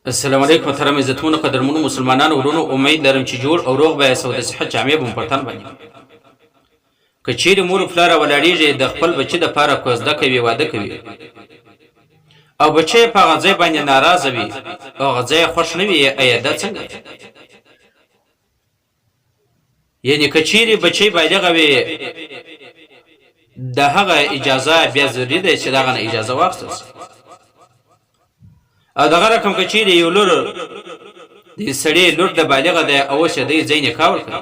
السلام علیکم محترم عزتمنو قدرمنو مسلمانانو ورونو امید لرم چې جوړ او روغ به یاست او د صحت جامې به مو په تن باندې که چیرې مور و پلاره ولاړېږي د خپل بچي دپاره کوزده کوي واده کوي او بچی په هغه ځای باندې ناراضه وي او هغه ځای یې خوښ نه وي ایا دا څنګه یعنې که چیرې بچی بالغه وي د هغه اجازه بیا ضروري دی چې د هغه نه اجازه واخیستل شي او دغه رقم که چیرې یو لور د سړي لور د بالغه دی او اوس یې دی ځای نکاح ورکړي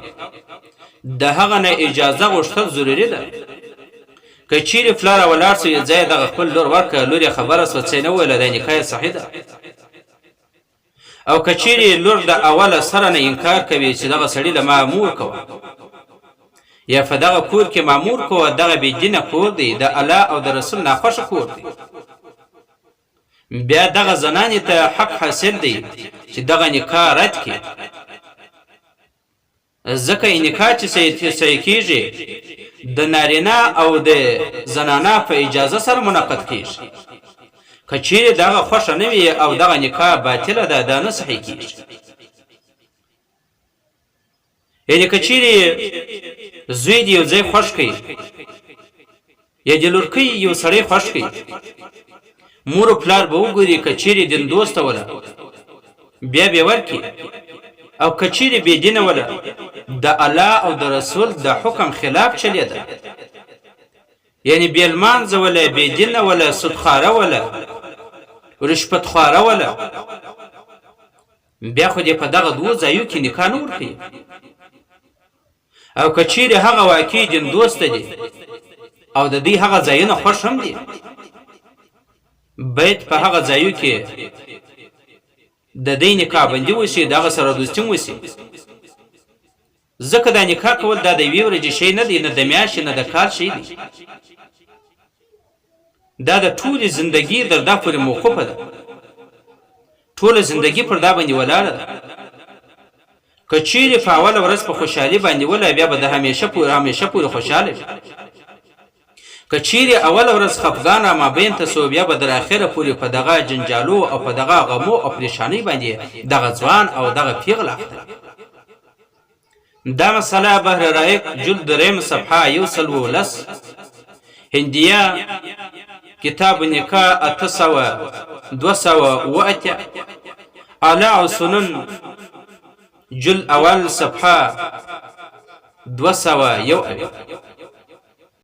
د هغه نه اجازه غوښتل ضروري ده که چیرې پلاره ولاړ سو یې ځای دغه خپل لور ورکړه لور یې خبره سوه څه یې نه ویله دا نکاح یې صحیح ده او که چیرې لور د اوله سره نه انکار کوي چې دغه سړي له ما مور کوه یا په دغه کور کې مامور کوه دغه بېدینه کور دی د الله او د رسول ناخوښه کور دی بیا دغه زنانې ته حق حاصل دی چې دغه نکاح رد کړي ځکه نکاح چې صحیح کېږي د نارینه او د زنانه په اجازه سره منعقد کېږي که چیرې دغه خوښه نه وي او دغه نکاح باطله ده دا نه صحیح کېږي یعنې که چیرې زوی د یو ځای خوښ کړي یا د لورکۍ یو سړی خوښ کړي مور و پلار به وګوري که چیرې دین دوسته وله بیا به ورکړي او که چیرې بېدینه وله د الله او د رسول د حکم خلاف چلیده یعنې بې لمانځه وله بېدینه وله سودخواره وله رشوتخواره وله بیا خو دې په دغه دوو ځایو کې نکاح نه ورکوي او که چیرې هغه واقعي دین دوسته دي او د دوی هغه ځایونه خوښ هم دي باید په هغه ځایو کې د دې نکاح بندي وشي دغه سره دوستي وشي ځکه دا نکاح کول دا د یوې ورځې شی نه دی نه د میاشتې نه د کال شی دی دا د ټولې زندګي در دا پورې موقوفه ده ټوله زندګي پر دا باندې ولاړه ده که چیرې په اوله ورځ په خوشحالي باندې وله بیا به د همیشه پورې خوشحاله وي که چیرې اوله ورځ خفګان رامابین ته سو بیا به در اخره پورې په دغه جنجالو او په دغه غمو او پریشانۍ باندې دغه ځوان او دغه پیغله اخته دا مسله بحر رایق جلد دریم صفحه 110 هندیه کتاب نکاح 208 اعلی او سنن جلد اول صفحه 201